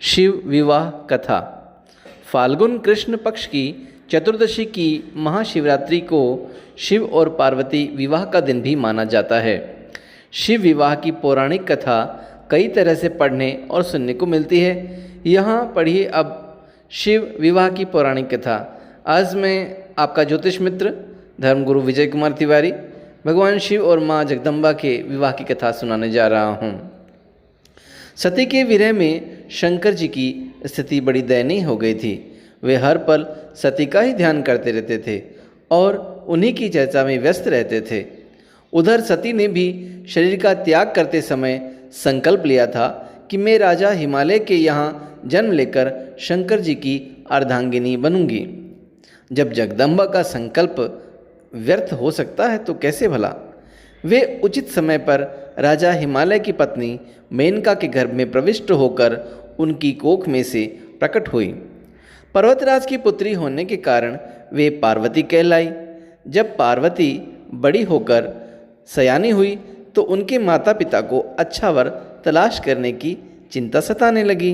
शिव विवाह कथा। फाल्गुन कृष्ण पक्ष की चतुर्दशी की महाशिवरात्रि को शिव और पार्वती विवाह का दिन भी माना जाता है। शिव विवाह की पौराणिक कथा कई तरह से पढ़ने और सुनने को मिलती है। यहाँ पढ़िए अब शिव विवाह की पौराणिक कथा। आज मैं आपका ज्योतिष मित्र धर्मगुरु विजय कुमार तिवारी भगवान शिव और माँ जगदम्बा के विवाह की कथा सुनाने जा रहा हूँ। सती के विरह में शंकर जी की स्थिति बड़ी दयनीय हो गई थी। वे हर पल सती का ही ध्यान करते रहते थे और उन्हीं की चर्चा में व्यस्त रहते थे। उधर सती ने भी शरीर का त्याग करते समय संकल्प लिया था कि मैं राजा हिमालय के यहाँ जन्म लेकर शंकर जी की अर्धांगिनी बनूंगी। जब जगदम्बा का संकल्प व्यर्थ हो सकता है तो कैसे भला। वे उचित समय पर राजा हिमालय की पत्नी मेनका के गर्भ में प्रविष्ट होकर उनकी कोख में से प्रकट हुई। पर्वतराज की पुत्री होने के कारण वे पार्वती कहलाई। जब पार्वती बड़ी होकर सयानी हुई तो उनके माता पिता को अच्छा वर तलाश करने की चिंता सताने लगी।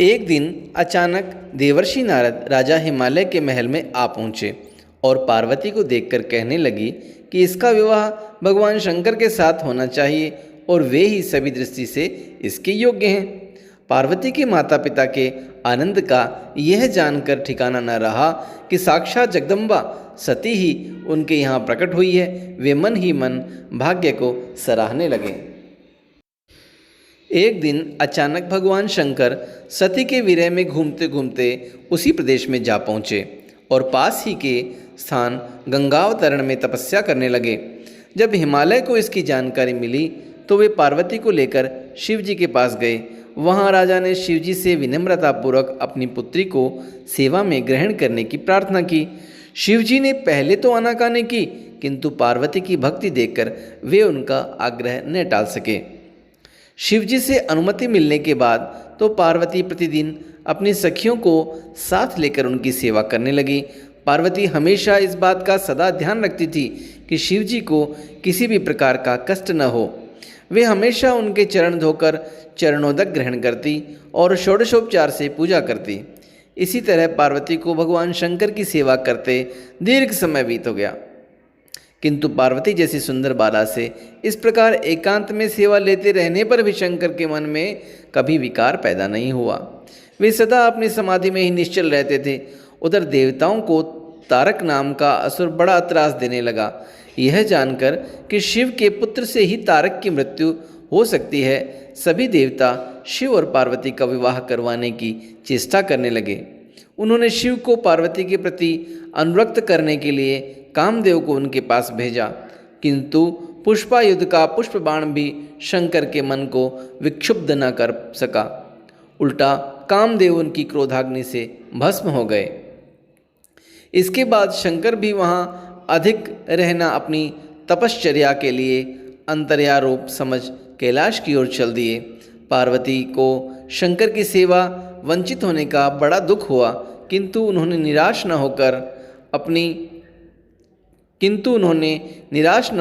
एक दिन अचानक देवर्षि नारद राजा हिमालय के महल में आ पहुँचे और पार्वती को देखकर कहने लगी कि इसका विवाह भगवान शंकर के साथ होना चाहिए और वे ही सभी दृष्टि से इसके योग्य हैं। पार्वती के माता पिता के आनंद का यह जानकर ठिकाना न रहा कि साक्षात जगदम्बा सती ही उनके यहाँ प्रकट हुई है। वे मन ही मन भाग्य को सराहने लगे। एक दिन अचानक भगवान शंकर सती के विरह में घूमते घूमते उसी प्रदेश में जा पहुँचे और पास ही के स्थान गंगावतरण में तपस्या करने लगे। जब हिमालय को इसकी जानकारी मिली तो वे पार्वती को लेकर शिव जी के पास गए। वहाँ राजा ने शिव जी से विनम्रतापूर्वक अपनी पुत्री को सेवा में ग्रहण करने की प्रार्थना की। शिव जी ने पहले तो आनाकानी की, किंतु पार्वती की भक्ति देखकर वे उनका आग्रह न टाल सके। शिव जी से अनुमति मिलने के बाद तो पार्वती प्रतिदिन अपनी सखियों को साथ लेकर उनकी सेवा करने लगी। पार्वती हमेशा इस बात का सदा ध्यान रखती थी कि शिव जी को किसी भी प्रकार का कष्ट न हो। वे हमेशा उनके चरण धोकर चरणोदक ग्रहण करती और षोडशोपचार से पूजा करती। इसी तरह पार्वती को भगवान शंकर की सेवा करते दीर्घ समय बीत हो गया, किंतु पार्वती जैसी सुंदर बाला से इस प्रकार एकांत में सेवा लेते रहने पर भी शंकर के मन में कभी विकार पैदा नहीं हुआ। वे सदा अपनी समाधि में ही निश्चल रहते थे। उधर देवताओं को तारक नाम का असुर बड़ा त्रास देने लगा। यह जानकर कि शिव के पुत्र से ही तारक की मृत्यु हो सकती है, सभी देवता शिव और पार्वती का विवाह करवाने की चेष्टा करने लगे। उन्होंने शिव को पार्वती के प्रति अनुरक्त करने के लिए कामदेव को उनके पास भेजा, किंतु पुष्पायुध का पुष्प बाण भी शंकर के मन को विक्षुब्ध न कर सका। उल्टा कामदेव उनकी क्रोधाग्नि से भस्म हो गए। इसके बाद शंकर भी वहाँ अधिक रहना अपनी तपश्चर्या के लिए अंतर्यारोप समझ कैलाश की ओर चल दिए। पार्वती को शंकर की सेवा वंचित होने का बड़ा दुख हुआ, किंतु उन्होंने निराश न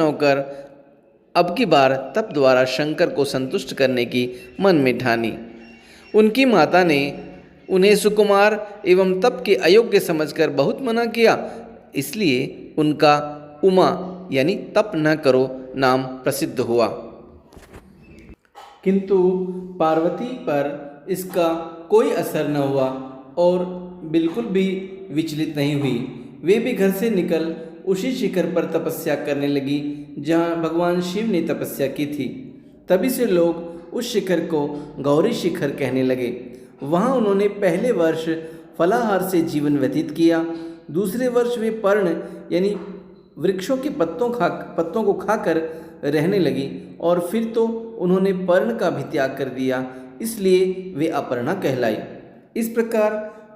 होकर अब की बार तप द्वारा शंकर को संतुष्ट करने की मन में ठानी। उनकी माता ने उन्हें सुकुमार एवं तप के अयोग्य समझकर बहुत मना किया, इसलिए उनका उमा यानी तप न करो नाम प्रसिद्ध हुआ। किंतु पार्वती पर इसका कोई असर न हुआ और बिल्कुल भी विचलित नहीं हुई। वे भी घर से निकल उसी शिखर पर तपस्या करने लगी जहाँ भगवान शिव ने तपस्या की थी। तभी से लोग उस शिखर को गौरी शिखर कहने लगे। वहाँ उन्होंने पहले वर्ष फलाहार से जीवन व्यतीत किया। दूसरे वर्ष वे पर्ण यानी वृक्षों के पत्तों को खाकर रहने लगी और फिर तो उन्होंने पर्ण का भी त्याग कर दिया, इसलिए वे अपर्णा कहलाई। इस प्रकार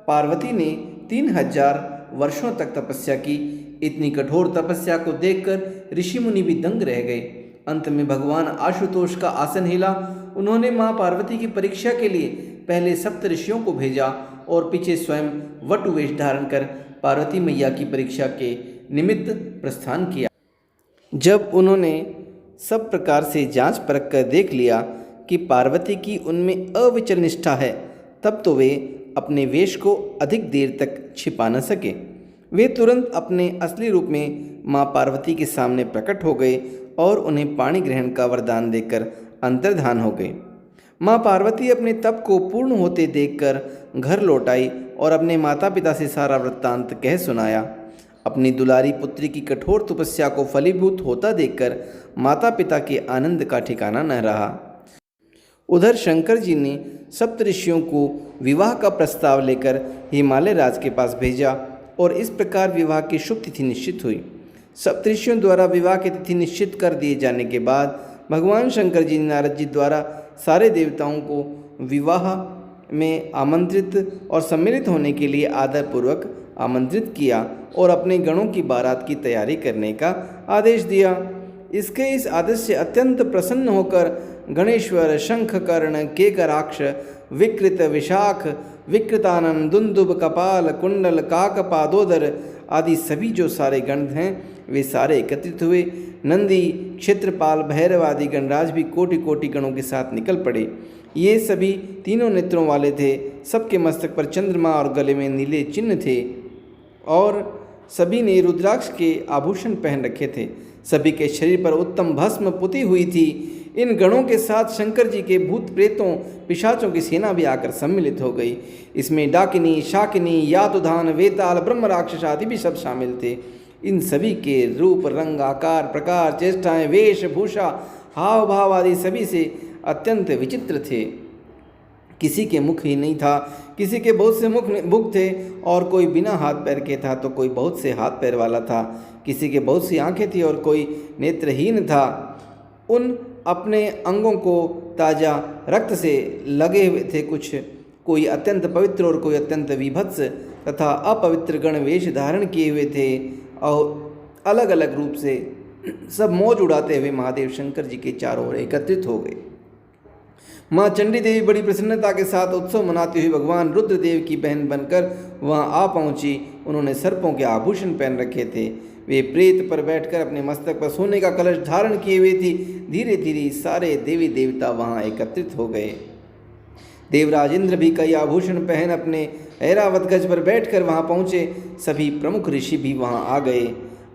पार्वती ने 3000 वर्षों तक तपस्या की। इतनी कठोर तपस्या को देखकर ऋषि मुनि भी दंग रह गए। अंत में भगवान आशुतोष का आसन हिला। उन्होंने माँ पार्वती की परीक्षा के लिए पहले सप्त ऋषियों को भेजा और पीछे स्वयं वटु वेश धारण कर पार्वती मैया की परीक्षा के निमित्त प्रस्थान किया। जब उन्होंने सब प्रकार से जांच परख कर देख लिया कि पार्वती की उनमें अविचल निष्ठा है, तब तो वे अपने वेश को अधिक देर तक छिपा न सके। वे तुरंत अपने असली रूप में माँ पार्वती के सामने प्रकट हो गए और उन्हें पाणी ग्रहण का वरदान देकर अंतर्धान हो गए। माँ पार्वती अपने तप को पूर्ण होते देखकर घर लौट आई और अपने माता पिता से सारा वृत्तांत कह सुनाया। अपनी दुलारी पुत्री की कठोर तपस्या को फलीभूत होता देखकर माता पिता के आनंद का ठिकाना न रहा। उधर शंकर जी ने सप्तऋषियों को विवाह का प्रस्ताव लेकर हिमालय राज के पास भेजा और इस प्रकार विवाह की शुभ तिथि निश्चित हुई। सप्तऋषियों द्वारा विवाह की तिथि निश्चित कर दिए जाने के बाद भगवान शंकर जी ने नारद जी द्वारा सारे देवताओं को विवाह में आमंत्रित और सम्मिलित होने के लिए आदरपूर्वक आमंत्रित किया और अपने गणों की बारात की तैयारी करने का आदेश दिया। इस आदेश से अत्यंत प्रसन्न होकर गणेश्वर, शंखकर्ण, केकराक्ष, विकृत, विशाख, विकृतानन, दुंदुभ, कपाल, कुंडल, काकपादोदर आदि सभी जो सारे गण हैं वे सारे एकत्रित हुए। नंदी, क्षेत्रपाल, भैरव आदि गणराज भी कोटि कोटि गणों के साथ निकल पड़े। ये सभी तीनों नेत्रों वाले थे। सबके मस्तक पर चंद्रमा और गले में नीले चिन्ह थे और सभी ने रुद्राक्ष के आभूषण पहन रखे थे। सभी के शरीर पर उत्तम भस्म पुती हुई थी। इन गणों के साथ शंकर जी के भूत प्रेतों पिशाचों की सेना भी आकर सम्मिलित हो गई। इसमें डाकिनी, शाकिनी, यातुधान, वेताल, ब्रह्म राक्षस आदि भी सब शामिल थे। इन सभी के रूप, रंग, आकार, प्रकार, चेष्टाएं, वेशभूषा, हाव भाव आदि सभी से अत्यंत विचित्र थे। किसी के मुख ही नहीं था, किसी के बहुत से मुख थे और कोई बिना हाथ पैर के था तो कोई बहुत से हाथ पैर वाला था। किसी के बहुत सी आंखें थी और कोई नेत्रहीन था। उन अपने अंगों को ताज़ा रक्त से लगे हुए थे कुछ, कोई अत्यंत पवित्र और कोई अत्यंत विभत्स तथा अपवित्र गण वेश धारण किए हुए थे और अलग अलग रूप से सब मौज उड़ाते हुए महादेव शंकर जी के चारों ओर एकत्रित हो गए। माँ चंडी देवी बड़ी प्रसन्नता के साथ उत्सव मनाती हुई भगवान रुद्रदेव की बहन बनकर वहाँ आ पहुँची। उन्होंने सर्पों के आभूषण पहन रखे थे। वे प्रेत पर बैठकर अपने मस्तक पर सोने का कलश धारण किए हुए थी। धीरे धीरे सारे देवी देवता वहाँ एकत्रित हो गए। देवराज इंद्र भी कई आभूषण पहन अपने ऐरावत गज पर बैठकर वहाँ पहुँचे। सभी प्रमुख ऋषि भी वहाँ आ गए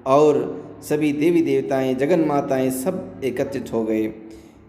और सभी देवी देवताएं, जगन माताएं सब एकत्रित हो गए।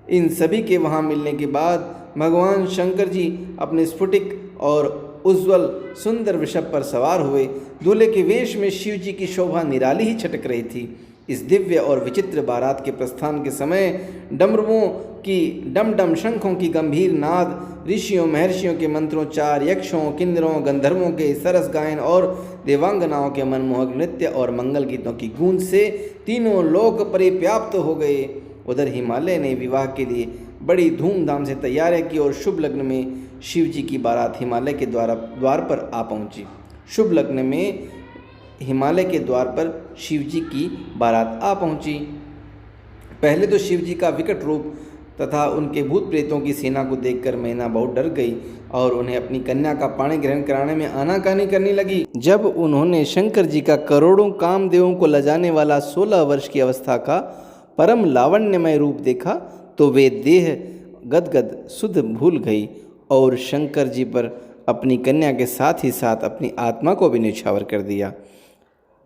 इन सभी के वहाँ मिलने के बाद भगवान शंकर जी अपने स्फुटिक और उज्ज्वल सुंदर वृषभ पर सवार हुए। दूल्हे के वेश में शिव जी की शोभा निराली ही छटक रही थी। इस दिव्य और विचित्र बारात के प्रस्थान के समय डमरुओं की डम डम, शंखों की गंभीर नाद, ऋषियों महर्षियों के मंत्रोच्चार, यक्षों, किन्नरों, गंधर्वों के सरस गायन और देवांगनाओं के मनमोहक नृत्य और मंगल गीतों की गूंज से तीनों लोक परिव्याप्त हो गए। उधर हिमालय ने विवाह के लिए बड़ी धूमधाम से तैयारियां की और शुभ लग्न में शिव जी की बारात हिमालय के द्वार पर आ पहुंची। शुभ लग्न में हिमालय के द्वार पर शिव जी की बारात आ पहुंची। पहले तो शिव जी का विकट रूप तथा उनके भूत प्रेतों की सेना को देखकर मैना बहुत डर गई और उन्हें अपनी कन्या का पाणी ग्रहण कराने में आनाकानी करने लगी। जब उन्होंने शंकर जी का करोड़ों कामदेवों को लजाने वाला 16 वर्ष की अवस्था का परम लावण्यमय रूप देखा तो वे देह गदगद सुध भूल गई और शंकर जी पर अपनी कन्या के साथ ही साथ अपनी आत्मा को भी न्यौछावर कर दिया।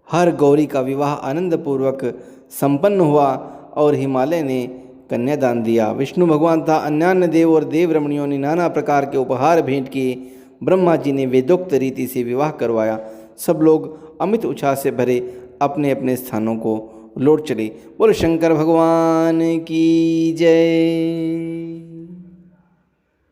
हर गौरी का विवाह आनंदपूर्वक संपन्न हुआ और हिमालय ने कन्यादान दिया। विष्णु भगवान तथा अन्यान्य देव और देव रमणियों ने नाना प्रकार के उपहार भेंट किए। ब्रह्मा जी ने वेदोक्त रीति से विवाह करवाया। सब लोग अमित उत्साह से भरे अपने अपने स्थानों को लौट चले। बोलो शंकर भगवान की जय।